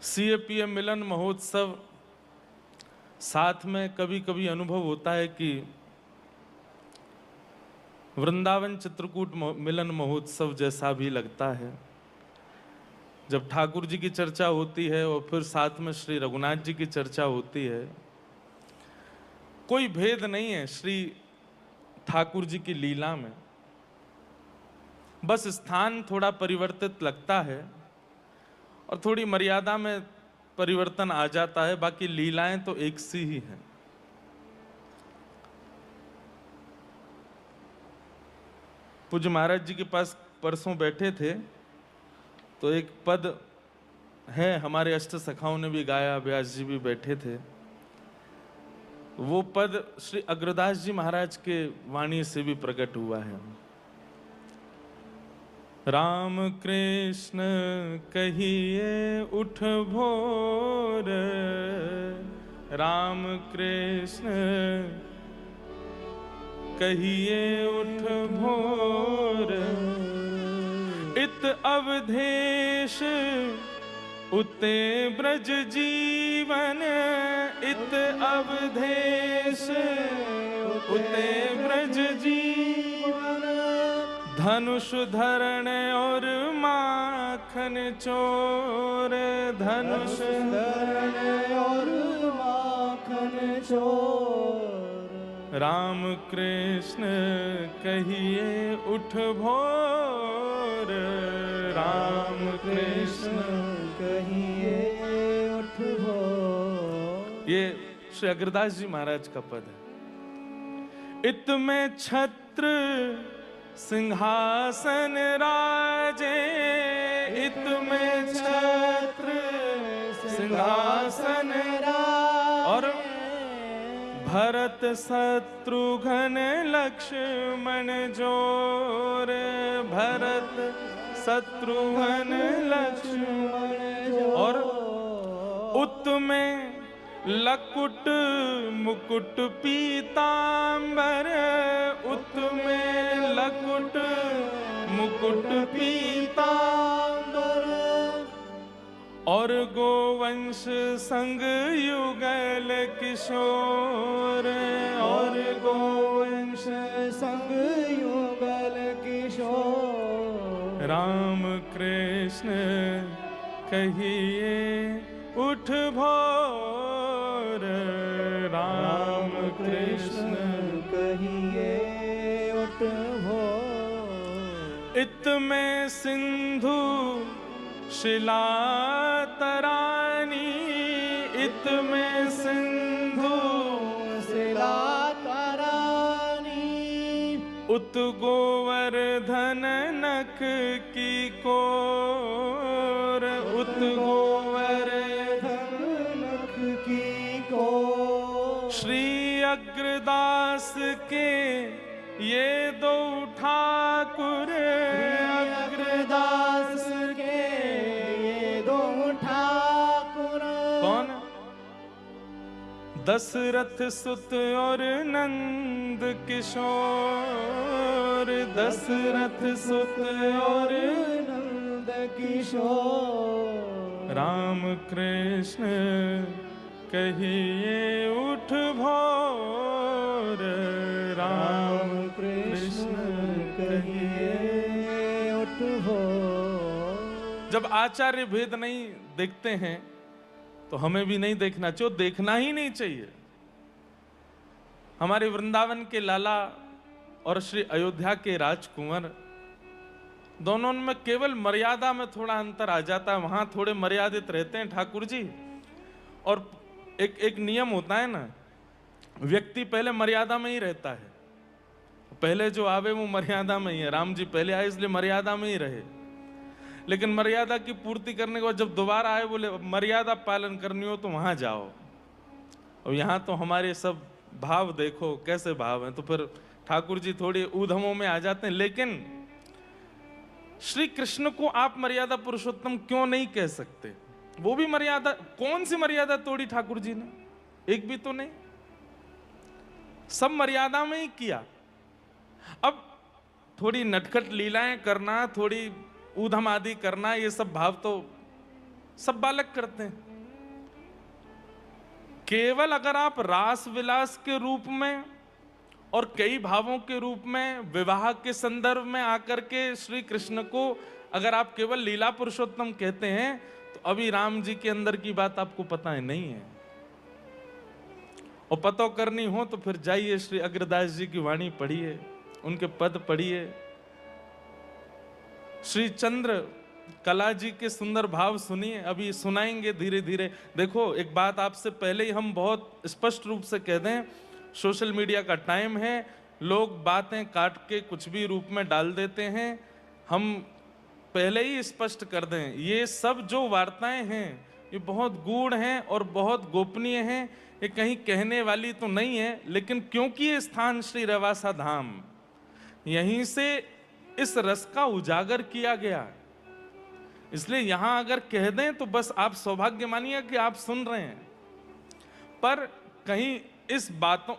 CAPM मिलन महोत्सव साथ में कभी कभी अनुभव होता है कि वृंदावन चित्रकूट मिलन महोत्सव जैसा भी लगता है। जब ठाकुर जी की चर्चा होती है और फिर साथ में श्री रघुनाथ जी की चर्चा होती है, कोई भेद नहीं है श्री ठाकुर जी की लीला में। बस स्थान थोड़ा परिवर्तित लगता है और थोड़ी मर्यादा में परिवर्तन आ जाता है, बाकी लीलाएं तो एक सी ही हैं। पूज्य महाराज जी के पास परसों बैठे थे तो एक पद है, हमारे अष्ट सखाओं ने भी गाया, व्यास जी भी बैठे थे। वो पद श्री अग्रदास जी महाराज के वाणी से भी प्रकट हुआ है। राम कृष्ण कहिए उठ भोर, राम कृष्ण कहिए उठ भोर, इत अवधेश उते ब्रज जीवन, इत अवधेश उते ब्रज जीवन, धनुष धरण और माखन चोर, धनुष धरण और माखन चोर, राम कृष्ण कहिए उठ भोर, राम कृष्ण कहिए उठ भोर। ये श्री अग्रदास जी महाराज का पद है। इत में छत्र सिंहासन राजे, इत में छत्र सिंहासन राजे, और भरत शत्रुघ्न लक्ष्मण जोर, भरत शत्रुघ्न लक्ष्मण जोर, और उत में लकुट मुकुट पीतांबर, उत में लकुट मुकुट पीतांबर, और गोवंश संग युगल किशोर, और गोवंश संग युगल किशोर, राम कृष्ण कहिए उठ भोर, राम कृष्ण कहिए उठ भोर। इत में सिंधु शिला तरानी, इत में सिंधु शिला तरानी, उत गोवर्धन नख की कोर, उत गोवर्धन नख की कोर, श्री अग्रदास के ये दो ठाकुर, अग्रदास के ये दो ठाकुर, कौन? दशरथ सुत और नंद किशोर, दशरथ सुत और नंद किशोर, राम कृष्ण कहिए उठ भोर, राम कृष्ण कहिए उठ भोर। जब आचार्य भेद नहीं देखते हैं तो हमें भी नहीं देखना चाहिए, देखना ही नहीं चाहिए। हमारे वृंदावन के लाला और श्री अयोध्या के राजकुंवर, दोनों में केवल मर्यादा में थोड़ा अंतर आ जाता है। वहां थोड़े मर्यादित रहते हैं ठाकुर जी, और एक नियम होता है ना, व्यक्ति पहले मर्यादा में ही रहता है। पहले जो आवे वो मर्यादा में ही है। राम जी पहले आए इसलिए मर्यादा में ही रहे, लेकिन मर्यादा की पूर्ति करने के बाद जब दोबारा आए बोले मर्यादा पालन करनी हो तो वहां जाओ। और यहाँ तो हमारे सब भाव देखो कैसे भाव हैं, तो फिर ठाकुर जी थोड़ी ऊधमों में आ जाते हैं। लेकिन श्री कृष्ण को आप मर्यादा पुरुषोत्तम क्यों नहीं कह सकते? वो भी मर्यादा, कौन सी मर्यादा तोड़ी ठाकुर जी ने? एक भी तो नहीं, सब मर्यादा में ही किया। अब थोड़ी नटखट लीलाएं करना, थोड़ी ऊधम आदि करना, ये सब भाव तो सब बालक करते हैं। केवल अगर आप रास विलास के रूप में और कई भावों के रूप में विवाह के संदर्भ में आकर के श्री कृष्ण को अगर आप केवल लीला पुरुषोत्तम कहते हैं, तो अभी राम जी के अंदर की बात आपको पता है नहीं है। और पता करनी हो तो फिर जाइए श्री अग्रदास जी की वाणी पढ़िए, उनके पद पढ़िए, श्री चंद्र कला जी के सुंदर भाव सुनिए। अभी सुनाएंगे धीरे धीरे। देखो, एक बात आपसे पहले ही हम बहुत स्पष्ट रूप से कह दें, सोशल मीडिया का टाइम है, लोग बातें काट के कुछ भी रूप में डाल देते हैं। हम पहले ही स्पष्ट कर दें, ये सब जो वार्ताएं हैं ये बहुत गूढ़ हैं और बहुत गोपनीय हैं, ये कहीं कहने वाली तो नहीं है। लेकिन क्योंकि ये स्थान श्री रवासा धाम, यहीं से इस रस का उजागर किया गया, इसलिए यहां अगर कह दें तो बस आप सौभाग्य मानिए कि आप सुन रहे हैं। पर कहीं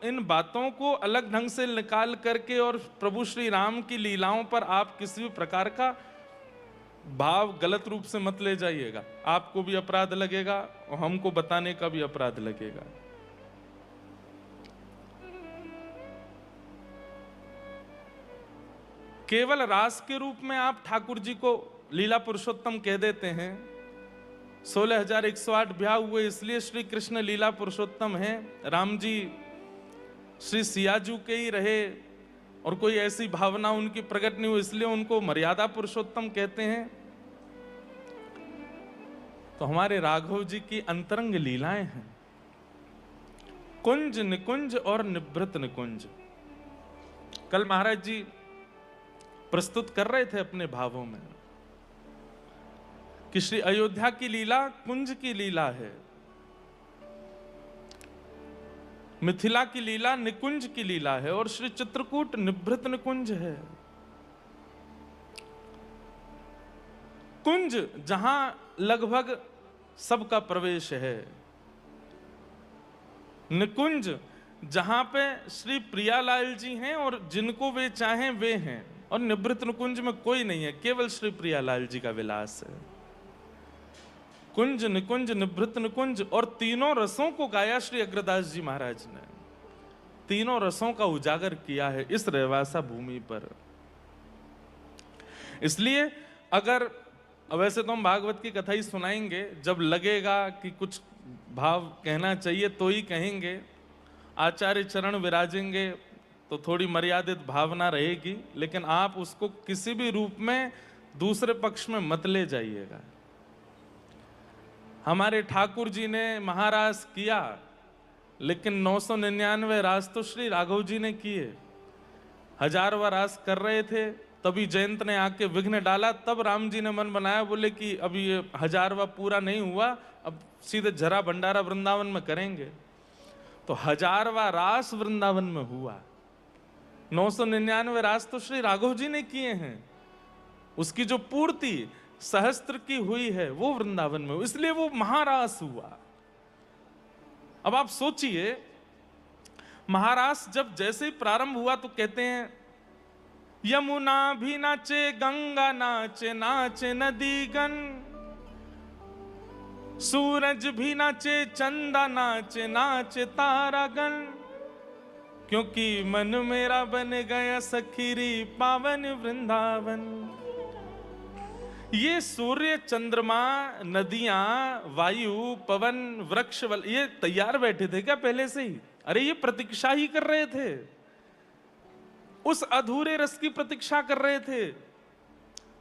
इन बातों को अलग ढंग से निकाल करके और प्रभु श्री राम की लीलाओं पर आप किसी भी प्रकार का भाव गलत रूप से मत ले जाइएगा। आपको भी अपराध लगेगा और हमको बताने का भी अपराध लगेगा। केवल रास के रूप में आप ठाकुर जी को लीला पुरुषोत्तम कह देते हैं। 16,108 ब्याह हुए, इसलिए श्री कृष्ण लीला पुरुषोत्तम हैं। राम जी श्री सियाजू के ही रहे और कोई ऐसी भावना उनकी प्रकट नहीं हुई, इसलिए उनको मर्यादा पुरुषोत्तम कहते हैं। तो हमारे राघव जी की अंतरंग लीलाएं हैं, कुंज निकुंज और निभृत निकुंज। कल महाराज जी प्रस्तुत कर रहे थे अपने भावों में कि श्री अयोध्या की लीला कुंज की लीला है, मिथिला की लीला निकुंज की लीला है और श्री चित्रकूट निभृत निकुंज है। कुंज जहां लगभग सबका प्रवेश है, निकुंज जहां पे श्री प्रियालाल जी हैं और जिनको वे चाहें वे हैं, और निभृत निकुंज में कोई नहीं है, केवल श्री प्रियालाल जी का विलास है। कुंज निकुंज निभृत निकुंज, और तीनों रसों को गाया श्री अग्रदास जी महाराज ने, तीनों रसों का उजागर किया है इस रेवासा भूमि पर। इसलिए अगर वैसे तो हम भागवत की कथा ही सुनाएंगे, जब लगेगा कि कुछ भाव कहना चाहिए तो ही कहेंगे। आचार्य चरण विराजेंगे तो थोड़ी मर्यादित भावना रहेगी, लेकिन आप उसको किसी भी रूप में दूसरे पक्ष में मत ले जाइएगा। हमारे ठाकुर जी ने महारास किया, लेकिन 999 रास तो श्री राघव जी ने किए। 1000वां रास कर रहे थे, तभी जयंत ने आके विघ्न डाला। तब राम जी ने मन बनाया, बोले कि अभी ये 1000वां पूरा नहीं हुआ, अब सीधे जरा भंडारा वृंदावन में करेंगे। तो 1000वां रास वृंदावन में हुआ, 999 रास तो श्री राघव जी ने किए हैं। उसकी जो पूर्ति सहस्त्र की हुई है वो वृंदावन में, इसलिए वो महारास हुआ। अब आप सोचिए, महारास जब जैसे ही प्रारंभ हुआ तो कहते हैं, यमुना भी नाचे, गंगा नाचे, नाचे नदीगण, सूरज भी नाचे, चंदा नाचे, नाचे तारागण, क्योंकि मन मेरा बन गया सखीरी पावन वृंदावन। ये सूर्य, चंद्रमा, नदियां, वायु, पवन, वृक्ष, ये तैयार बैठे थे क्या पहले से ही? अरे ये प्रतीक्षा ही कर रहे थे, उस अधूरे रस की प्रतीक्षा कर रहे थे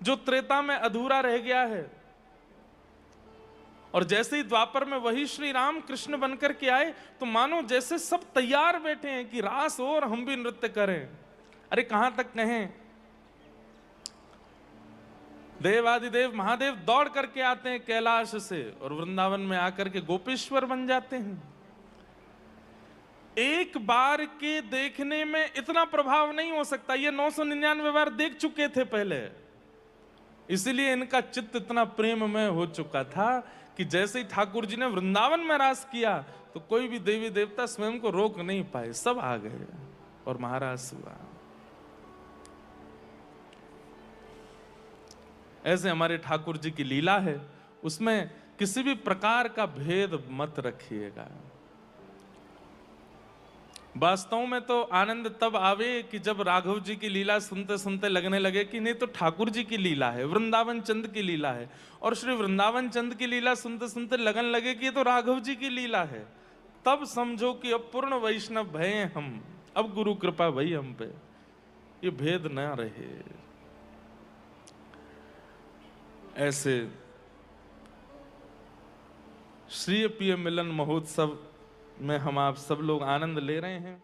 जो त्रेता में अधूरा रह गया है। और जैसे ही द्वापर में वही श्री राम कृष्ण बनकर के आए, तो मानो जैसे सब तैयार बैठे हैं कि रास हो और हम भी नृत्य करें। अरे कहां तक कहें, देवादिदेव महादेव दौड़ करके आते हैं कैलाश से और वृंदावन में आकर के गोपेश्वर बन जाते हैं। एक बार के देखने में इतना प्रभाव नहीं हो सकता, ये 999 बार देख चुके थे पहले, इसीलिए इनका चित्त इतना प्रेममय हो चुका था कि जैसे ही ठाकुर जी ने वृंदावन में रास किया तो कोई भी देवी देवता स्वयं को रोक नहीं पाए, सब आ गए और महारास हुआ। ऐसे हमारे ठाकुर जी की लीला है, उसमें किसी भी प्रकार का भेद मत रखिएगा। वास्तव में तो आनंद तब आवे कि जब राघव जी की लीला सुनते सुनते लगने लगे कि नहीं तो ठाकुर जी की लीला है, वृंदावन चंद की लीला है। और श्री वृंदावन चंद की लीला सुनते सुनते लगन लगे कि ये तो राघव जी की लीला है। तब समझो कि अब पूर्ण वैष्णव भय हम, अब गुरु कृपा भई हम पे, ये भेद न रहे। ऐसे श्री प्रिय मिलन महोत्सव में हम आप सब लोग आनंद ले रहे हैं।